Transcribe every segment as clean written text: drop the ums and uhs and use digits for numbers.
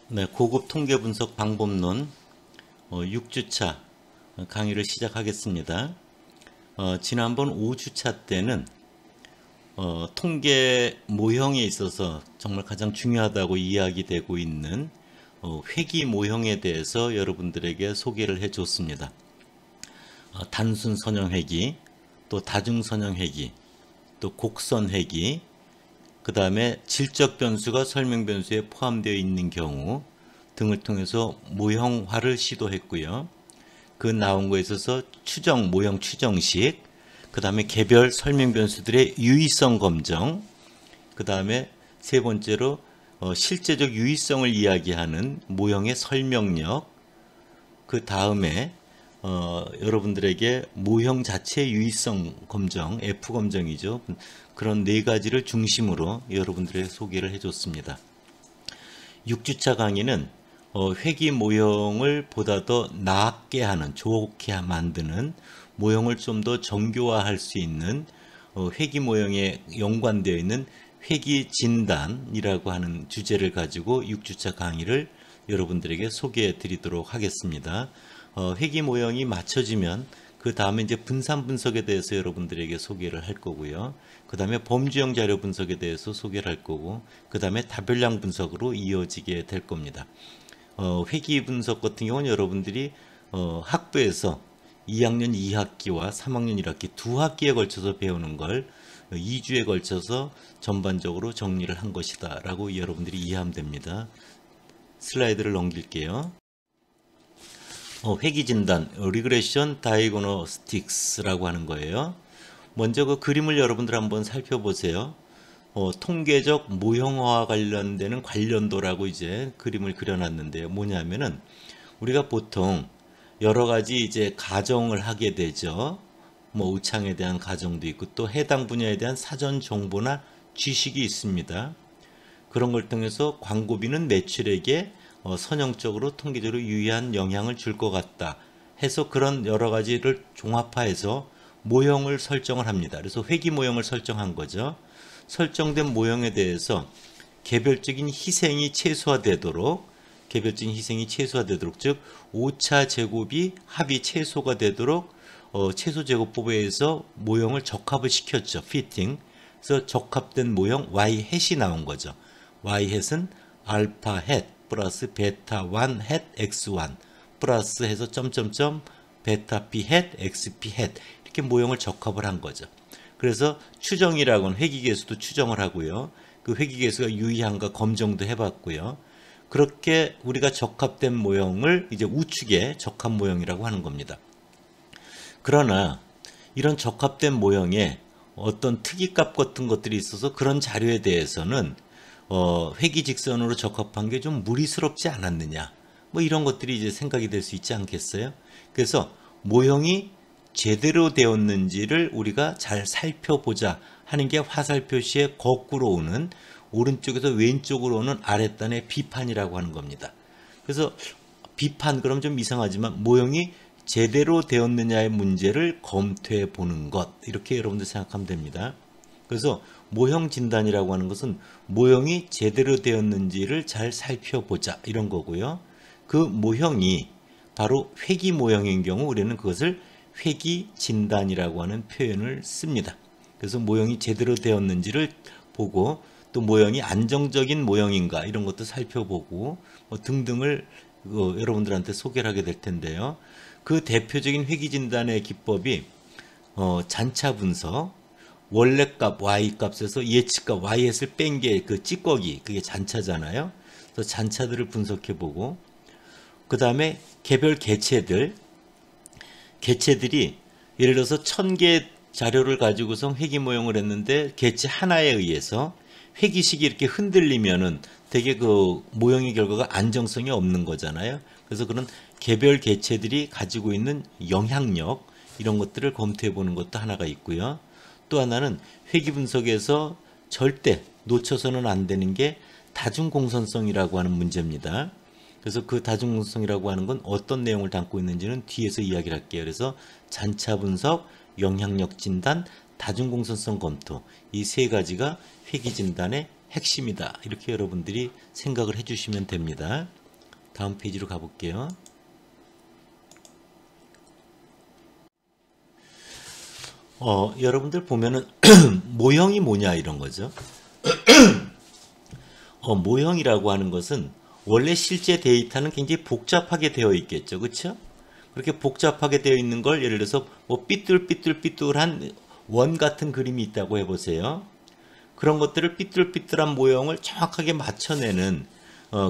네, 고급 통계 분석 방법론 6주차 강의를 시작하겠습니다. 지난번 5주차 때는 통계 모형에 있어서 정말 가장 중요하다고 이야기되고 있는 회귀 모형에 대해서 여러분들에게 소개를 해줬습니다. 단순 선형 회귀, 또 다중 선형 회귀, 또 곡선 회귀, 그 다음에 질적 변수가 설명 변수에 포함되어 있는 경우 등을 통해서 모형화를 시도했고요. 그 나온 거에 있어서 추정, 모형 추정식, 그 다음에 개별 설명 변수들의 유의성 검정, 그 다음에 세 번째로 실제적 유의성을 이야기하는 모형의 설명력, 그 다음에 여러분들에게 모형 자체 유의성 검정, F 검정이죠. 그런 네 가지를 중심으로 여러분들에게 소개를 해줬습니다. 6주차 강의는 회귀 모형을 보다 더 나게 하는, 좋게 만드는, 모형을 좀 더 정교화할 수 있는 회귀 모형에 연관되어 있는 회귀 진단이라고 하는 주제를 가지고 6주차 강의를 여러분들에게 소개해 드리도록 하겠습니다. 회귀 모형이 맞춰지면 그 다음에 이제 분산 분석에 대해서 여러분들에게 소개를 할 거고요. 그 다음에 범주형 자료 분석에 대해서 소개를 할 거고, 그 다음에 다별량 분석으로 이어지게 될 겁니다. 회귀 분석 같은 경우는 여러분들이 학부에서 2학년 2학기와 3학년 1학기 두 학기에 걸쳐서 배우는 걸 2주에 걸쳐서 전반적으로 정리를 한 것이다 라고 여러분들이 이해하면 됩니다. 슬라이드를 넘길게요. 회귀 진단, 리그레션 다이그노스틱스라고 하는 거예요. 먼저 그 그림을 여러분들 한번 살펴보세요. 통계적 모형화와 관련되는 관련도라고 이제 그림을 그려놨는데요. 뭐냐면은 우리가 보통 여러 가지 이제 가정을 하게 되죠. 뭐 의창에 대한 가정도 있고 또 해당 분야에 대한 사전 정보나 지식이 있습니다. 그런 걸 통해서 광고비는 매출액에 선형적으로 통계적으로 유의한 영향을 줄 것 같다 해서 그런 여러 가지를 종합화해서 모형을 설정을 합니다. 그래서 회귀 모형을 설정한 거죠. 설정된 모형에 대해서 개별적인 희생이 최소화되도록 즉 오차 제곱이 합이 최소가 되도록 최소 제곱법에 의해서 모형을 적합을 시켰죠. 피팅. 그래서 적합된 모형 y 햇이 나온 거죠. y 햇은 알파 햇 플러스 베타 1 햇 x1 플러스 해서 점점점 베타 p 햇 xp 햇 이렇게 모형을 적합을 한 거죠. 그래서 추정이라고는 회귀계수도 추정을 하고요. 그 회귀계수가 유의한가 검증도 해봤고요. 그렇게 우리가 적합된 모형을 이제 우측에 적합 모형이라고 하는 겁니다. 그러나 이런 적합된 모형에 어떤 특이값 같은 것들이 있어서 그런 자료에 대해서는 회귀 직선으로 적합한 게 좀 무리스럽지 않았느냐, 뭐 이런 것들이 이제 생각이 될 수 있지 않겠어요? 그래서 모형이 제대로 되었는지를 우리가 잘 살펴보자 하는 게 화살 표시에 거꾸로 오는 오른쪽에서 왼쪽으로 오는 아랫단의 비판이라고 하는 겁니다. 그래서 비판 그럼 좀 이상하지만 모형이 제대로 되었느냐의 문제를 검토해 보는 것, 이렇게 여러분들 생각하면 됩니다. 그래서 모형 진단이라고 하는 것은 모형이 제대로 되었는지를 잘 살펴보자 이런 거고요. 그 모형이 바로 회귀 모형인 경우 우리는 그것을 회귀 진단이라고 하는 표현을 씁니다. 그래서 모형이 제대로 되었는지를 보고 또 모형이 안정적인 모형인가 이런 것도 살펴보고 등등을 여러분들한테 소개를 하게 될 텐데요. 그 대표적인 회귀 진단의 기법이 잔차 분석, 원래값 y값에서 예측값 y햇을 뺀 게 그 찌꺼기, 그게 잔차잖아요. 그래서 잔차들을 분석해보고, 그 다음에 개별 개체들이 예를 들어서 1000개 자료를 가지고서 회귀 모형을 했는데 개체 하나에 의해서 회귀식이 이렇게 흔들리면은 되게 그 모형의 결과가 안정성이 없는 거잖아요. 그래서 그런 개별 개체들이 가지고 있는 영향력 이런 것들을 검토해 보는 것도 하나가 있고요. 또 하나는 회귀 분석에서 절대 놓쳐서는 안 되는 게 다중공선성이라고 하는 문제입니다. 그래서 그 다중공선성이라고 하는 건 어떤 내용을 담고 있는지는 뒤에서 이야기를 할게요. 그래서 잔차 분석, 영향력 진단, 다중공선성 검토, 이 세 가지가 회귀 진단의 핵심이다. 이렇게 여러분들이 생각을 해주시면 됩니다. 다음 페이지로 가볼게요. 여러분들 보면은 모형이 뭐냐 이런 거죠. 모형이라고 하는 것은 원래 실제 데이터는 굉장히 복잡하게 되어 있겠죠. 그렇죠? 그렇게 복잡하게 되어 있는 걸 예를 들어서 뭐 삐뚤삐뚤한 원 같은 그림이 있다고 해보세요. 그런 것들을 삐뚤삐뚤한 모형을 정확하게 맞춰내는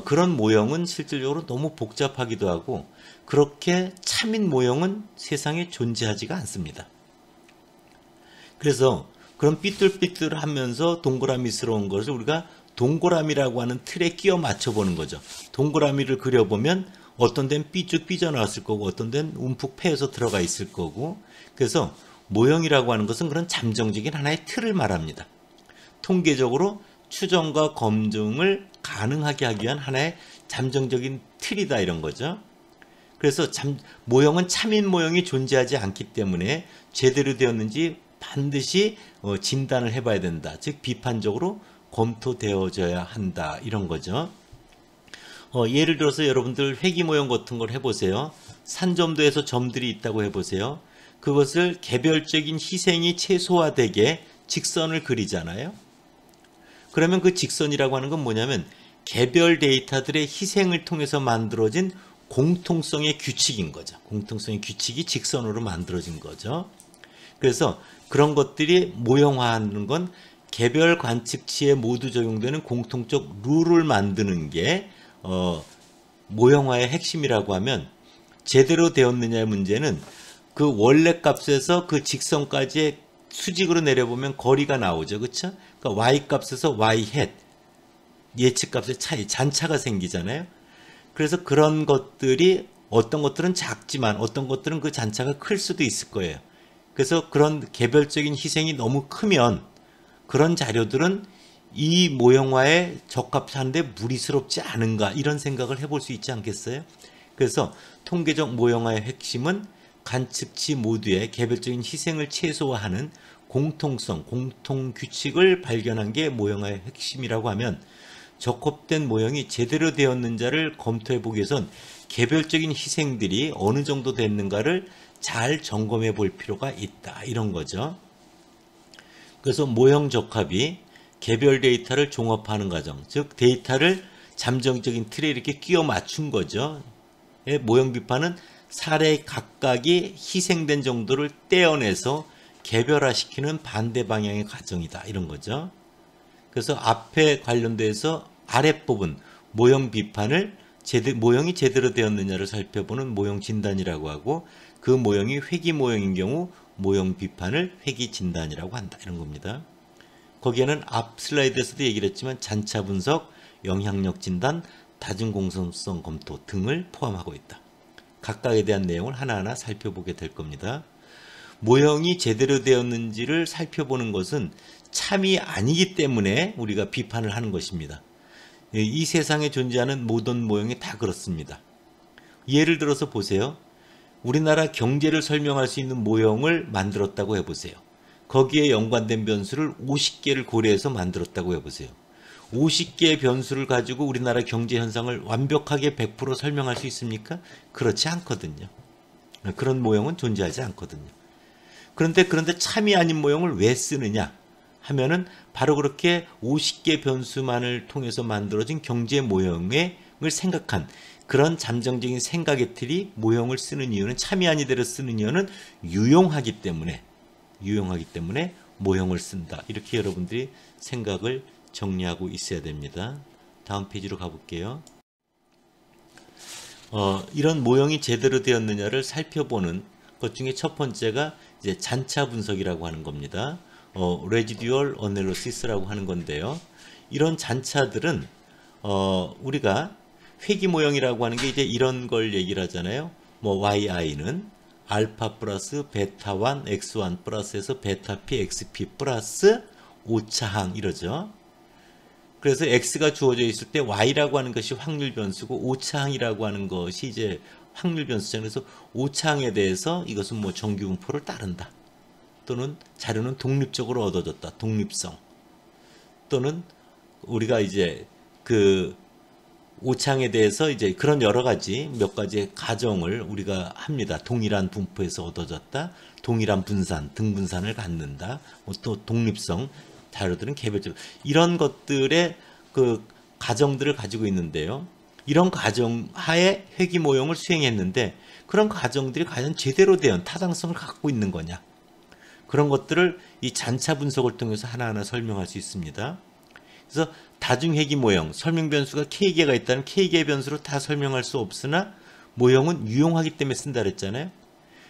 그런 모형은 실질적으로 너무 복잡하기도 하고 그렇게 참인 모형은 세상에 존재하지가 않습니다. 그래서 그런 삐뚤삐뚤하면서 동그라미스러운 것을 우리가 동그라미라고 하는 틀에 끼워 맞춰보는 거죠. 동그라미를 그려보면 어떤 데는 삐쭉 삐져나왔을 거고 어떤 데는 움푹 패여서 들어가 있을 거고 그래서 모형이라고 하는 것은 그런 잠정적인 하나의 틀을 말합니다. 통계적으로 추정과 검증을 가능하게 하기 위한 하나의 잠정적인 틀이다 이런 거죠. 그래서 모형은 참인 모형이 존재하지 않기 때문에 제대로 되었는지 반드시 진단을 해봐야 된다. 즉 비판적으로 검토되어져야 한다 이런 거죠. 예를 들어서 여러분들 회귀 모형 같은 걸 해보세요. 산점도에서 점들이 있다고 해보세요. 그것을 개별적인 희생이 최소화되게 직선을 그리잖아요. 그러면 그 직선이라고 하는 건 뭐냐면 개별 데이터들의 희생을 통해서 만들어진 공통성의 규칙인 거죠. 공통성의 규칙이 직선으로 만들어진 거죠. 그래서 그런 것들이 모형화하는 건 개별 관측치에 모두 적용되는 공통적 룰을 만드는 게 모형화의 핵심이라고 하면 제대로 되었느냐의 문제는 그 원래 값에서 그 직선까지의 수직으로 내려보면 거리가 나오죠. 그렇죠? 그러니까 y 값에서 y hat 예측 값의 차이, 잔차가 생기잖아요. 그래서 그런 것들이 어떤 것들은 작지만 어떤 것들은 그 잔차가 클 수도 있을 거예요. 그래서 그런 개별적인 희생이 너무 크면 그런 자료들은 이 모형화에 적합한데 무리스럽지 않은가 이런 생각을 해볼 수 있지 않겠어요? 그래서 통계적 모형화의 핵심은 관측치 모두의 개별적인 희생을 최소화하는 공통성, 공통규칙을 발견한 게 모형화의 핵심이라고 하면 적합된 모형이 제대로 되었는지를 검토해 보기 위해선 개별적인 희생들이 어느 정도 됐는가를 잘 점검해 볼 필요가 있다. 이런 거죠. 그래서 모형 적합이 개별 데이터를 종합하는 과정, 즉 데이터를 잠정적인 틀에 이렇게 끼워 맞춘 거죠. 모형 비판은 사례 각각이 희생된 정도를 떼어내서 개별화시키는 반대 방향의 과정이다. 이런 거죠. 그래서 앞에 관련돼서 아랫부분 모형 비판을 모형이 제대로 되었느냐를 살펴보는 모형 진단이라고 하고 그 모형이 회귀 모형인 경우 모형 비판을 회귀 진단이라고 한다. 이런 겁니다. 거기에는 앞 슬라이드에서도 얘기를 했지만 잔차 분석, 영향력 진단, 다중공선성 검토 등을 포함하고 있다. 각각에 대한 내용을 하나하나 살펴보게 될 겁니다. 모형이 제대로 되었는지를 살펴보는 것은 참이 아니기 때문에 우리가 비판을 하는 것입니다. 이 세상에 존재하는 모든 모형이 다 그렇습니다. 예를 들어서 보세요. 우리나라 경제를 설명할 수 있는 모형을 만들었다고 해보세요. 거기에 연관된 변수를 50개를 고려해서 만들었다고 해보세요. 50개의 변수를 가지고 우리나라 경제 현상을 완벽하게 100% 설명할 수 있습니까? 그렇지 않거든요. 그런 모형은 존재하지 않거든요. 그런데 참이 아닌 모형을 왜 쓰느냐 하면은 바로 그렇게 50개 변수만을 통해서 만들어진 경제 모형을 생각한 그런 잠정적인 생각의 틀이 모형을 쓰는 이유는 참이 아니대로 쓰는 이유는 유용하기 때문에 모형을 쓴다. 이렇게 여러분들이 생각을 정리하고 있어야 됩니다. 다음 페이지로 가볼게요. 이런 모형이 제대로 되었느냐를 살펴보는 것 중에 첫 번째가 이제 잔차 분석이라고 하는 겁니다. Residual Analysis라고 하는 건데요. 이런 잔차들은 우리가 회귀 모형이라고 하는 게 이제 이런 걸 얘기를 하잖아요. 뭐 yi는 알파 플러스 베타 1 x1 플러스에서 베타 p xp 플러스 오차항 이러죠. 그래서 x가 주어져 있을 때 y라고 하는 것이 확률 변수고 오차항이라고 하는 것이 이제 확률 변수잖아요. 그래서 오차항에 대해서 이것은 뭐 정규분포를 따른다. 또는 자료는 독립적으로 얻어졌다. 독립성. 또는 우리가 이제 그 오창에 대해서 이제 그런 여러 가지 몇 가지의 가정을 우리가 합니다. 동일한 분포에서 얻어졌다. 동일한 분산, 등분산을 갖는다. 또 독립성, 자료들은 개별적으로. 이런 것들의 그 가정들을 가지고 있는데요. 이런 가정 하에 회귀 모형을 수행했는데 그런 가정들이 과연 제대로 된 타당성을 갖고 있는 거냐. 그런 것들을 이 잔차 분석을 통해서 하나하나 설명할 수 있습니다. 그래서 다중회귀 모형, 설명 변수가 K개가 있다는 K개의 변수로 다 설명할 수 없으나 모형은 유용하기 때문에 쓴다 그랬잖아요.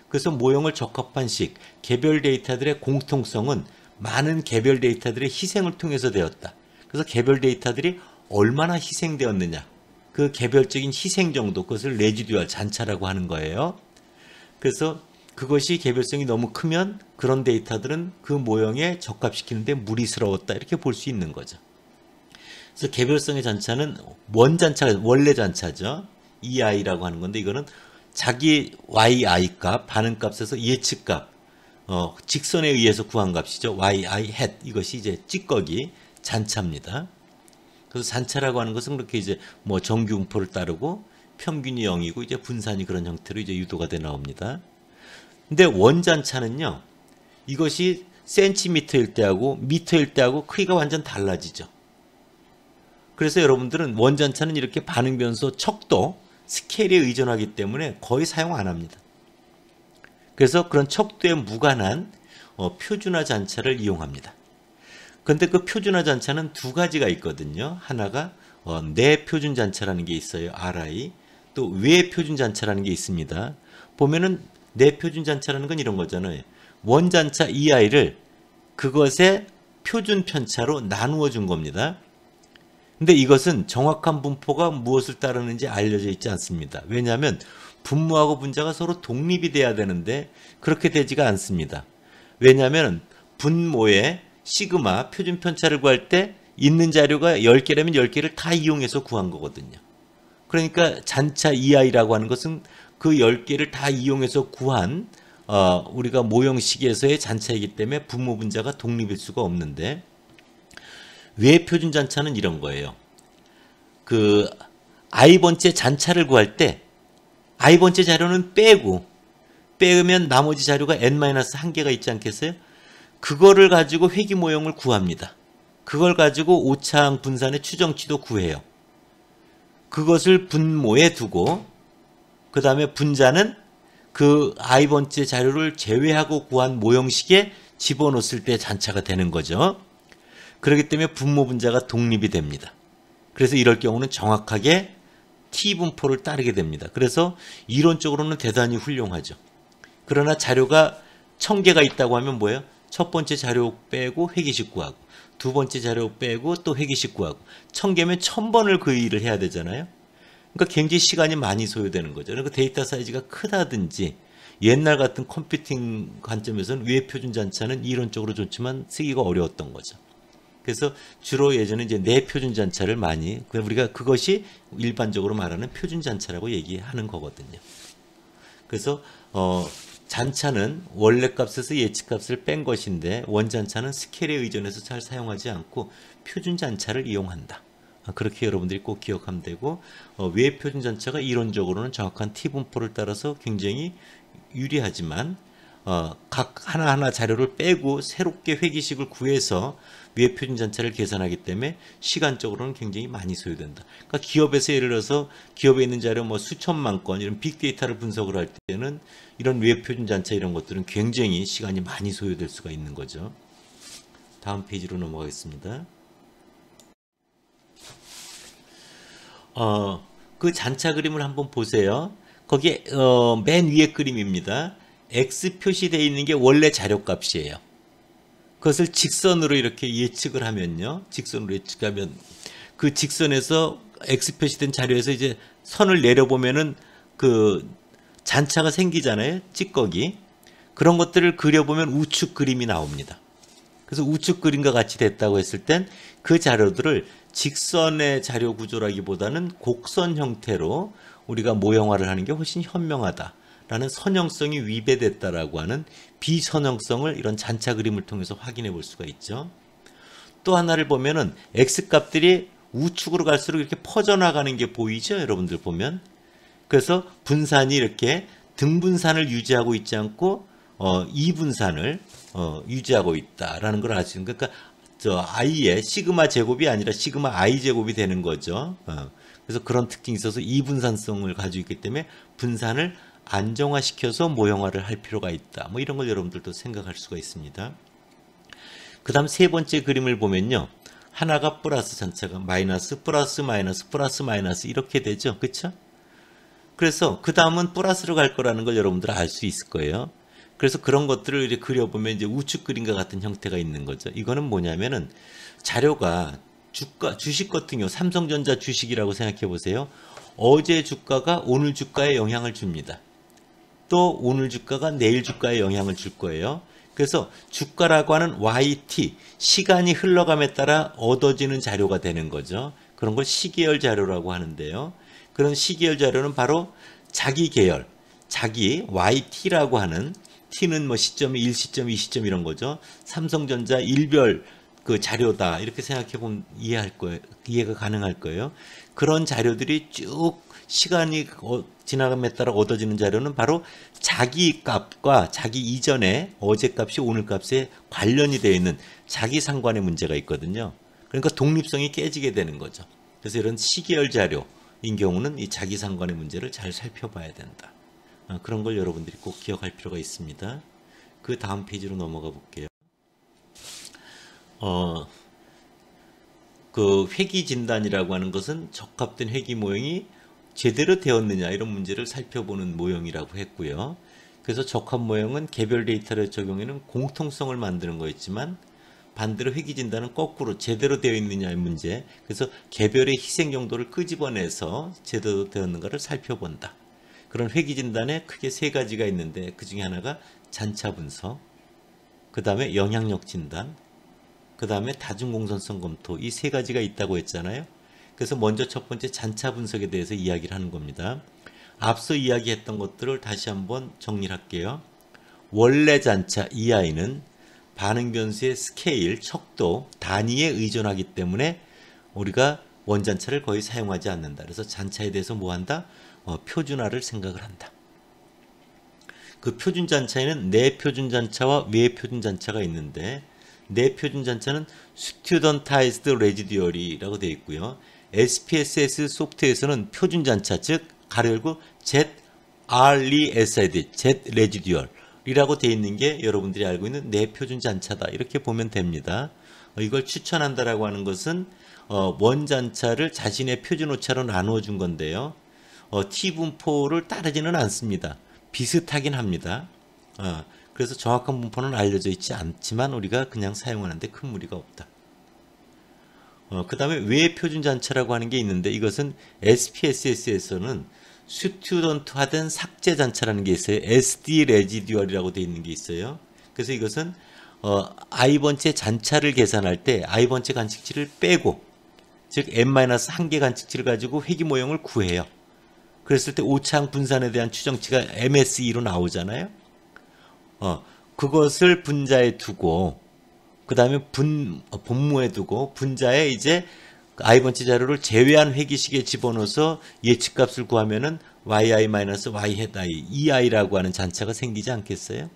그래서 모형을 적합한 식, 개별 데이터들의 공통성은 많은 개별 데이터들의 희생을 통해서 되었다. 그래서 개별 데이터들이 얼마나 희생되었느냐. 그 개별적인 희생 정도, 그것을 레지듀얼 잔차라고 하는 거예요. 그래서 그것이 개별성이 너무 크면 그런 데이터들은 그 모형에 적합시키는데 무리스러웠다. 이렇게 볼 수 있는 거죠. 그래서 개별성의 잔차는 원잔차가 원래 잔차죠. EI라고 하는 건데 이거는 자기 YI 값, 반응값에서 예측값, 직선에 의해서 구한 값이죠. YI hat 이것이 이제 찌꺼기 잔차입니다. 그래서 잔차라고 하는 것은 그렇게 이제 뭐 정규분포를 따르고 평균이 0이고 이제 분산이 그런 형태로 이제 유도가 돼 나옵니다. 근데 원잔차는요. 이것이 센티미터일 때하고 미터일 때하고 크기가 완전 달라지죠. 그래서 여러분들은 원잔차는 이렇게 반응 변수 척도, 스케일에 의존하기 때문에 거의 사용 안 합니다. 그래서 그런 척도에 무관한 표준화 잔차를 이용합니다. 그런데 그 표준화 잔차는 두 가지가 있거든요. 하나가 내 표준 잔차라는 게 있어요. RI. 또 외 표준 잔차라는 게 있습니다. 보면은 내 표준 잔차라는 건 이런 거잖아요. 원잔차 EI를 그것의 표준 편차로 나누어 준 겁니다. 근데 이것은 정확한 분포가 무엇을 따르는지 알려져 있지 않습니다. 왜냐하면 분모하고 분자가 서로 독립이 돼야 되는데 그렇게 되지가 않습니다. 왜냐하면 분모의 시그마 표준 편차를 구할 때 있는 자료가 10개라면 10개를 다 이용해서 구한 거거든요. 그러니까 잔차 EI라고 하는 것은 그 10개를 다 이용해서 구한 우리가 모형식에서의 잔차이기 때문에 분모 분자가 독립일 수가 없는데 외 표준 잔차는 이런 거예요. 그 i번째 잔차를 구할 때 i번째 자료는 빼면 나머지 자료가 n-1개가 있지 않겠어요? 그거를 가지고 회귀 모형을 구합니다. 그걸 가지고 오차항 분산의 추정치도 구해요. 그것을 분모에 두고 그 다음에 분자는 그 i번째 자료를 제외하고 구한 모형식에 집어넣었을 때 잔차가 되는 거죠. 그렇기 때문에 분모 분자가 독립이 됩니다. 그래서 이럴 경우는 정확하게 T분포를 따르게 됩니다. 그래서 이론적으로는 대단히 훌륭하죠. 그러나 자료가 1000개가 있다고 하면 뭐예요? 첫 번째 자료 빼고 회귀식 구하고 두 번째 자료 빼고 또 회귀식 구하고 1000개면 1000번을 그 일을 해야 되잖아요. 그러니까 굉장히 시간이 많이 소요되는 거죠. 그러니까 데이터 사이즈가 크다든지 옛날 같은 컴퓨팅 관점에서는 외 표준 잔차는 이론적으로 좋지만 쓰기가 어려웠던 거죠. 그래서 주로 예전에 이제 내 표준 잔차를 많이 우리가 그것이 일반적으로 말하는 표준 잔차라고 얘기하는 거거든요. 그래서 잔차는 원래 값에서 예측 값을 뺀 것인데 원잔차는 스케일에 의존해서 잘 사용하지 않고 표준 잔차를 이용한다. 그렇게 여러분들이 꼭 기억하면 되고 외 표준 잔차가 이론적으로는 정확한 T분포를 따라서 굉장히 유리하지만 각 하나하나 자료를 빼고 새롭게 회귀식을 구해서 외 표준 잔차를 계산하기 때문에 시간적으로는 굉장히 많이 소요된다. 그러니까 기업에서 예를 들어서 기업에 있는 자료 뭐 수천만 건 이런 빅데이터를 분석을 할 때는 이런 외 표준 잔차 이런 것들은 굉장히 시간이 많이 소요될 수가 있는 거죠. 다음 페이지로 넘어가겠습니다. 그 잔차 그림을 한번 보세요. 거기에 맨 위에 그림입니다. X 표시되어 있는 게 원래 자료값이에요. 그것을 직선으로 이렇게 예측을 하면요. 직선으로 예측하면 그 직선에서 X 표시된 자료에서 이제 선을 내려보면은 그 잔차가 생기잖아요. 찌꺼기. 그런 것들을 그려보면 우측 그림이 나옵니다. 그래서 우측 그림과 같이 됐다고 했을 땐 그 자료들을 직선의 자료 구조라기보다는 곡선 형태로 우리가 모형화를 하는 게 훨씬 현명하다. 라는 선형성이 위배됐다라고 하는 비선형성을 이런 잔차 그림을 통해서 확인해 볼 수가 있죠. 또 하나를 보면은 x값들이 우측으로 갈수록 이렇게 퍼져나가는 게 보이죠? 여러분들 보면. 그래서 분산이 이렇게 등분산을 유지하고 있지 않고 이분산을 유지하고 있다라는 걸 알 수 있는. 그러니까 저 i의 시그마 제곱이 아니라 시그마 i 제곱이 되는 거죠. 그래서 그런 특징이 있어서 이분산성을 가지고 있기 때문에 분산을 안정화시켜서 모형화를 할 필요가 있다. 뭐 이런 걸 여러분들도 생각할 수가 있습니다. 그 다음 세 번째 그림을 보면요. 하나가 플러스 잔차가 마이너스 플러스 마이너스 플러스 마이너스 이렇게 되죠. 그쵸? 그래서 그 다음은 플러스로 갈 거라는 걸 여러분들 알 수 있을 거예요. 그래서 그런 것들을 이렇게 그려보면 이제 우측 그림과 같은 형태가 있는 거죠. 이거는 뭐냐면은 자료가 주식 같은 경우 삼성전자 주식이라고 생각해 보세요. 어제 주가가 오늘 주가에 영향을 줍니다. 또 오늘 주가가 내일 주가에 영향을 줄 거예요. 그래서 주가라고 하는 YT, 시간이 흘러감에 따라 얻어지는 자료가 되는 거죠. 그런 걸 시계열 자료라고 하는데요. 그런 시계열 자료는 바로 자기 계열, 자기 YT라고 하는 T는 뭐 시점 1, 시점 2, 시점 이런 거죠. 삼성전자 일별 그 자료다 이렇게 생각해 보면 이해가 가능할 거예요. 그런 자료들이 쭉 시간이 지나감에 따라 얻어지는 자료는 바로 자기 값과 자기 이전에 어제 값이 오늘 값에 관련이 되어 있는 자기 상관의 문제가 있거든요. 그러니까 독립성이 깨지게 되는 거죠. 그래서 이런 시계열 자료인 경우는 이 자기 상관의 문제를 잘 살펴봐야 된다. 그런 걸 여러분들이 꼭 기억할 필요가 있습니다. 그 다음 페이지로 넘어가 볼게요. 그 회귀 진단이라고 하는 것은 적합된 회귀 모형이 제대로 되었느냐 이런 문제를 살펴보는 모형이라고 했고요. 그래서 적합 모형은 개별 데이터를 적용하는 공통성을 만드는 거였지만 반대로 회귀 진단은 거꾸로 제대로 되어 있느냐의 문제. 그래서 개별의 희생 정도를 끄집어내서 제대로 되었는가를 살펴본다. 그런 회귀 진단에 크게 세 가지가 있는데 그 중에 하나가 잔차 분석, 그 다음에 영향력 진단, 그 다음에 다중공선성 검토 이 세 가지가 있다고 했잖아요. 그래서 먼저 첫 번째 잔차 분석에 대해서 이야기를 하는 겁니다. 앞서 이야기했던 것들을 다시 한번 정리를 할게요. 원래 잔차 EI는 반응 변수의 스케일, 척도, 단위에 의존하기 때문에 우리가 원잔차를 거의 사용하지 않는다. 그래서 잔차에 대해서 뭐 한다? 표준화를 생각을 한다. 그 표준 잔차에는 내표준 잔차와 외표준 잔차가 있는데 내표준 잔차는 Studentized Residual이라고 되어 있고요. SPSS 소프트에서는 표준 잔차, 즉 가로 열고 ZRESID, Z Residual이라고 되어 있는 게 여러분들이 알고 있는 내표준 잔차다. 이렇게 보면 됩니다. 이걸 추천한다라고 하는 것은 원잔차를 자신의 표준 오차로 나누어 준 건데요. T분포를 따르지는 않습니다. 비슷하긴 합니다. 그래서 정확한 분포는 알려져 있지 않지만 우리가 그냥 사용하는데 큰 무리가 없다. 그 다음에 외표준 잔차라고 하는 게 있는데 이것은 SPSS에서는 스튜던트화된 삭제 잔차라는 게 있어요. SD 레지듀얼이라고 되어 있는 게 있어요. 그래서 이것은 i번째 잔차를 계산할 때 i번째 관측치를 빼고 즉 n-1개 관측치를 가지고 회귀 모형을 구해요. 그랬을 때 오차항 분산에 대한 추정치가 MSE로 나오잖아요. 그것을 분자에 두고 그 다음에 분모에 두고 분자에 이제 i번째 자료를 제외한 회귀식에 집어넣어서 예측값을 구하면은 yi-y-i, ei라고 하는 잔차가 생기지 않겠어요?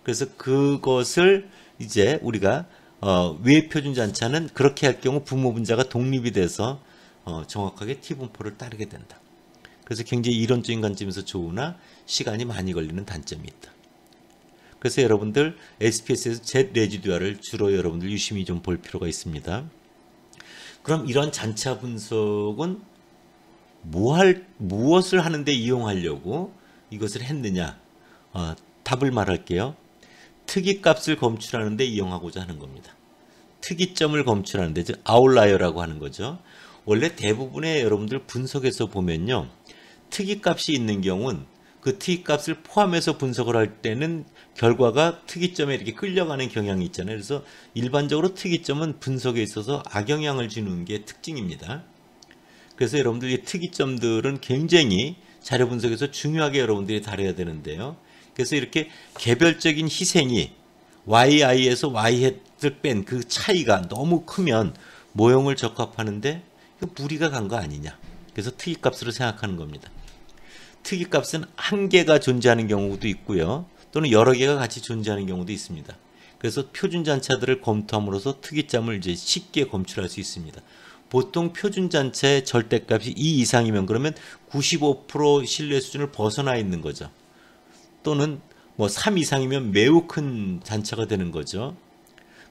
그래서 그것을 이제 우리가 외표준 잔차는 그렇게 할 경우 분모 분자가 독립이 돼서 정확하게 T분포를 따르게 된다. 그래서 굉장히 이론적인 관점에서 좋으나 시간이 많이 걸리는 단점이 있다. 그래서 여러분들 SPS에서 Z 레지듀얼을 주로 여러분들 유심히 좀 볼 필요가 있습니다. 그럼 이런 잔차 분석은 무엇을 하는데 이용하려고 이것을 했느냐? 답을 말할게요. 특이값을 검출하는데 이용하고자 하는 겁니다. 특이점을 검출하는데 즉 아웃라이어라고 하는 거죠. 원래 대부분의 여러분들 분석에서 보면요. 특이값이 있는 경우는 그 특이값을 포함해서 분석을 할 때는 결과가 특이점에 이렇게 끌려가는 경향이 있잖아요. 그래서 일반적으로 특이점은 분석에 있어서 악영향을 주는 게 특징입니다. 그래서 여러분들 이 특이점들은 굉장히 자료 분석에서 중요하게 여러분들이 다뤄야 되는데요. 그래서 이렇게 개별적인 희생이 yi에서 y를 뺀 그 차이가 너무 크면 모형을 적합하는데 무리가 간 거 아니냐. 그래서 특이값으로 생각하는 겁니다. 특이값은 한 개가 존재하는 경우도 있고요. 또는 여러 개가 같이 존재하는 경우도 있습니다. 그래서 표준잔차들을 검토함으로써 특이점을 이제 쉽게 검출할 수 있습니다. 보통 표준잔차의 절대값이 2 이상이면 그러면 95% 신뢰 수준을 벗어나 있는 거죠. 또는 뭐 3 이상이면 매우 큰 잔차가 되는 거죠.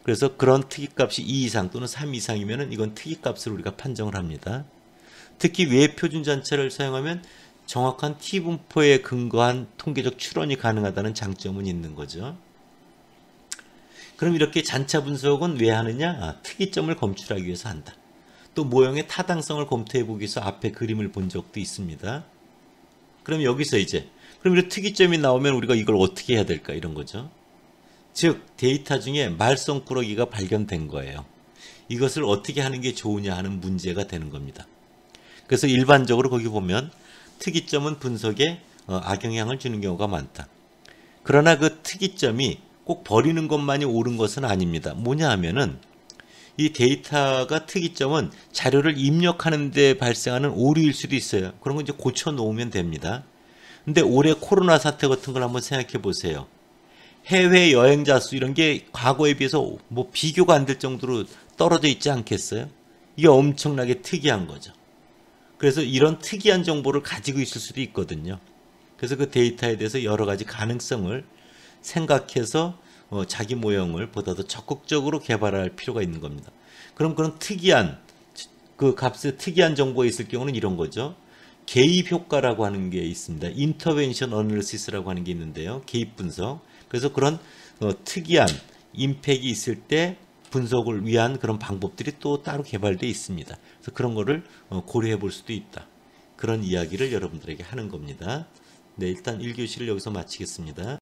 그래서 그런 특이값이 2 이상 또는 3 이상이면 이건 특이값으로 우리가 판정을 합니다. 특히 외 표준잔차를 사용하면 정확한 T분포에 근거한 통계적 추론이 가능하다는 장점은 있는 거죠. 그럼 이렇게 잔차 분석은 왜 하느냐? 특이점을 검출하기 위해서 한다. 또 모형의 타당성을 검토해 보기 위해서 앞에 그림을 본 적도 있습니다. 그럼 여기서 이제 그럼 이런 특이점이 나오면 우리가 이걸 어떻게 해야 될까? 이런 거죠. 즉 데이터 중에 말썽꾸러기가 발견된 거예요. 이것을 어떻게 하는 게 좋으냐 하는 문제가 되는 겁니다. 그래서 일반적으로 거기 보면 특이점은 분석에 악영향을 주는 경우가 많다. 그러나 그 특이점이 꼭 버리는 것만이 옳은 것은 아닙니다. 뭐냐 하면은 이 데이터가 특이점은 자료를 입력하는 데 발생하는 오류일 수도 있어요. 그런 건 이제 고쳐 놓으면 됩니다. 근데 올해 코로나 사태 같은 걸 한번 생각해 보세요. 해외 여행자 수 이런 게 과거에 비해서 뭐 비교가 안 될 정도로 떨어져 있지 않겠어요? 이게 엄청나게 특이한 거죠. 그래서 이런 특이한 정보를 가지고 있을 수도 있거든요. 그래서 그 데이터에 대해서 여러 가지 가능성을 생각해서 자기 모형을 보다 더 적극적으로 개발할 필요가 있는 겁니다. 그럼 그런 특이한 그 값에 특이한 정보가 있을 경우는 이런 거죠. 개입 효과라고 하는 게 있습니다. 인터벤션 어널리시스라고 하는 게 있는데요. 개입 분석. 그래서 그런 특이한 임팩이 있을 때 분석을 위한 그런 방법들이 또 따로 개발되어 있습니다. 그래서 그런 거를 고려해 볼 수도 있다. 그런 이야기를 여러분들에게 하는 겁니다. 네, 일단 1교시를 여기서 마치겠습니다.